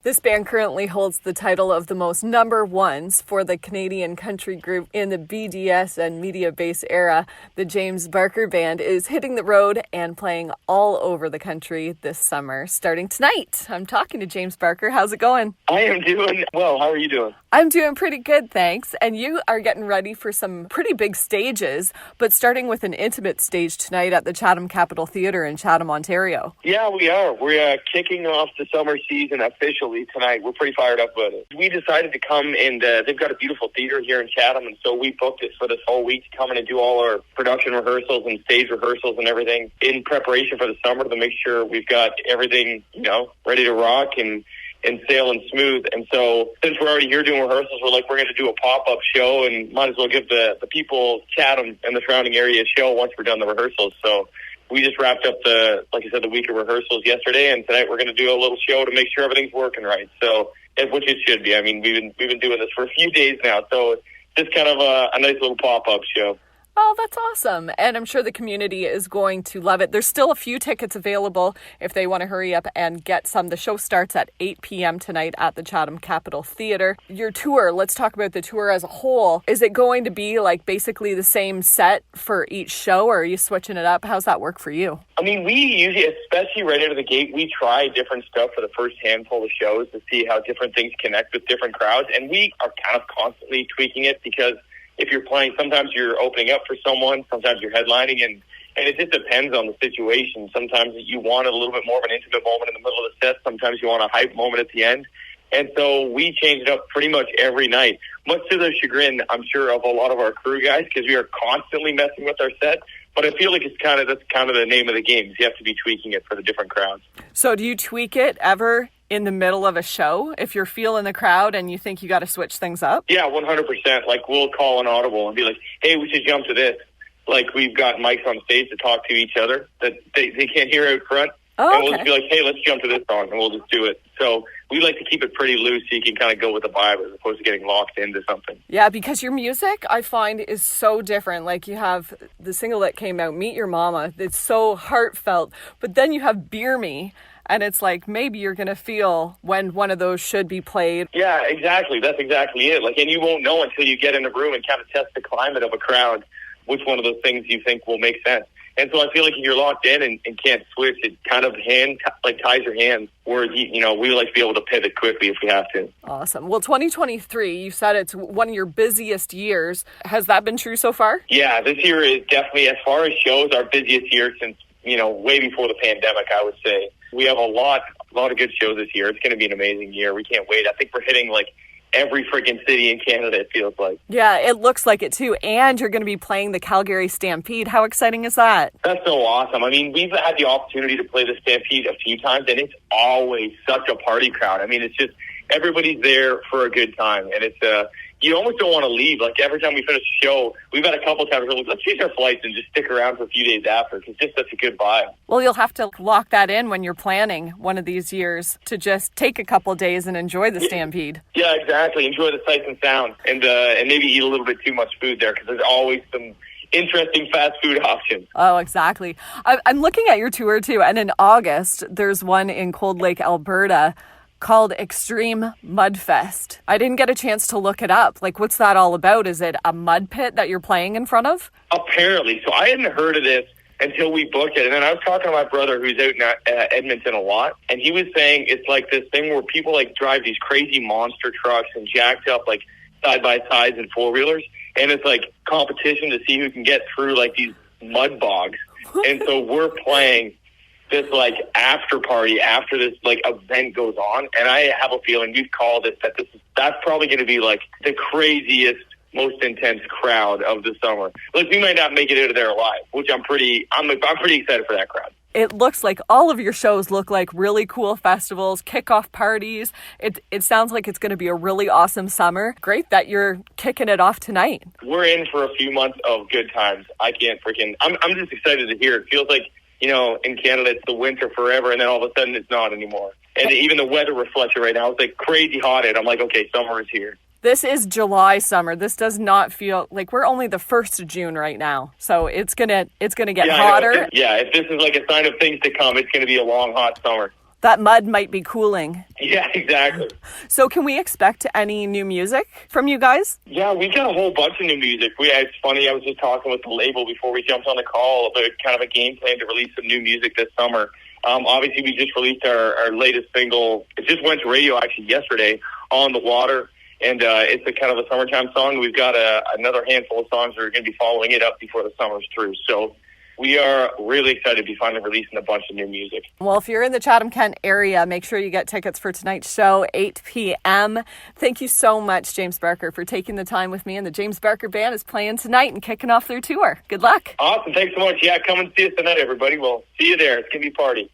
This band currently holds the title of the most number ones for the Canadian country group in the BDS and media bass era. The James Barker Band is hitting the road and playing all over the country this summer, starting tonight. I'm talking to James Barker. How's it going? I am doing well. How are you doing? I'm doing pretty good, thanks. And you are getting ready for some pretty big stages, but starting with an intimate stage tonight at the Chatham Capitol Theatre in Chatham, Ontario. Yeah, we are. We're kicking off the summer season officially tonight. We're pretty fired up about it. We decided to come and they've got a beautiful theater here in Chatham, and so we booked it for this whole week to come in and do all our production rehearsals and stage rehearsals and everything in preparation for the summer to make sure we've got everything, ready to rock and sail and smooth. And so since we're already here doing rehearsals, we're going to do a pop-up show and might as well give the people Chatham and the surrounding area a show once we're done the rehearsals. So we just wrapped up the week of rehearsals yesterday, and tonight we're going to do a little show to make sure everything's working right. So, which it should be. I mean, we've been doing this for a few days now, so it's just kind of a nice little pop-up show. Oh, that's awesome. And I'm sure the community is going to love it. There's still a few tickets available if they want to hurry up and get some. The show starts at 8 p.m. tonight at the Chatham Capitol Theatre. Your tour, let's talk about the tour as a whole. Is it going to be like basically the same set for each show, or are you switching it up? How's that work for you? I mean, we usually, especially right out of the gate, we try different stuff for the first handful of shows to see how different things connect with different crowds. And we are kind of constantly tweaking it because if you're playing, sometimes you're opening up for someone, sometimes you're headlining, and it just depends on the situation. Sometimes you want a little bit more of an intimate moment in the middle of the set. Sometimes you want a hype moment at the end. And so we change it up pretty much every night, much to the chagrin, I'm sure, of a lot of our crew guys, because we are constantly messing with our set. But I feel like that's kind of the name of the game. You have to be tweaking it for the different crowds. So do you tweak it ever in the middle of a show if you're feeling the crowd and you think you got to switch things up? Yeah, 100%. Like, we'll call an audible and be like, hey, we should jump to this. Like, we've got mics on stage to talk to each other that they can't hear out front. Oh, and we'll just be like, hey, let's jump to this song, and we'll just do it. So we like to keep it pretty loose so you can kind of go with the vibe as opposed to getting locked into something. Yeah, because your music, I find, is so different. Like, you have the single that came out, Meet Your Mama. It's so heartfelt. But then you have Beer Me, and it's like maybe you're going to feel when one of those should be played. Yeah, exactly. That's exactly it. Like, and you won't know until you get in the room and kind of test the climate of a crowd which one of those things you think will make sense. And so I feel like if you're locked in and can't switch, it kind of ties your hands. Whereas, we like to be able to pivot quickly if we have to. Awesome. Well, 2023, you said it's one of your busiest years. Has that been true so far? Yeah, this year is definitely, as far as shows, our busiest year since, way before the pandemic, I would say. We have a lot of good shows this year. It's going to be an amazing year. We can't wait. I think we're hitting every freaking city in Canada, it feels like. Yeah, it looks like it too. And you're going to be playing the Calgary Stampede. How exciting is that? That's so awesome. I mean, we've had the opportunity to play the Stampede a few times, and it's always such a party crowd. I mean, it's just everybody's there for a good time, and it's you almost don't want to leave. Like, every time we finish a show, we've had a couple times where let's change our flights and just stick around for a few days after, because it's just such a good vibe. Well, you'll have to lock that in when you're planning one of these years to just take a couple of days and enjoy the Stampede. Yeah, exactly. Enjoy the sights and sounds, and maybe eat a little bit too much food there, because there's always some interesting fast food options. Oh, exactly. I'm looking at your tour too, and in August, there's one in Cold Lake, Alberta, called Extreme Mudfest. I didn't get a chance to look it up. Like, what's that all about? Is it a mud pit that you're playing in front of? Apparently. So I hadn't heard of this until we booked it. And then I was talking to my brother who's out in Edmonton a lot. And he was saying it's like this thing where people drive these crazy monster trucks and jacked up side-by-sides and four-wheelers. And it's competition to see who can get through these mud bogs. And so we're playing this after party after this event goes on, and I have a feeling we've called it that's probably going to be the craziest, most intense crowd of the summer. We might not make it out of there alive, which I'm pretty excited for that crowd. It looks like all of your shows look like really cool festivals, kickoff parties. It sounds like it's going to be a really awesome summer. Great that you're kicking it off tonight. We're in for a few months of good times. I'm just excited to hear it. Feels like, in Canada, it's the winter forever, and then all of a sudden it's not anymore. And even the weather reflects it right now. It's crazy hot out. I'm like, okay, summer is here. This is July summer. This does not feel like we're only the 1st of June right now. So it's gonna get hotter. If this is a sign of things to come, it's gonna be a long, hot summer. That mud might be cooling. Yeah, exactly. So can we expect any new music from you guys? Yeah, we got a whole bunch of new music. It's funny, I was just talking with the label before we jumped on the call about kind of a game plan to release some new music this summer. Obviously, we just released our latest single. It just went to radio actually yesterday, On the Water. And it's a kind of a summertime song. We've got another handful of songs that are going to be following it up before the summer's through. So we are really excited to be finally releasing a bunch of new music. Well, if you're in the Chatham-Kent area, make sure you get tickets for tonight's show, 8 p.m. Thank you so much, James Barker, for taking the time with me. And the James Barker Band is playing tonight and kicking off their tour. Good luck. Awesome. Thanks so much. Yeah, come and see us tonight, everybody. We'll see you there. It's going to be a party.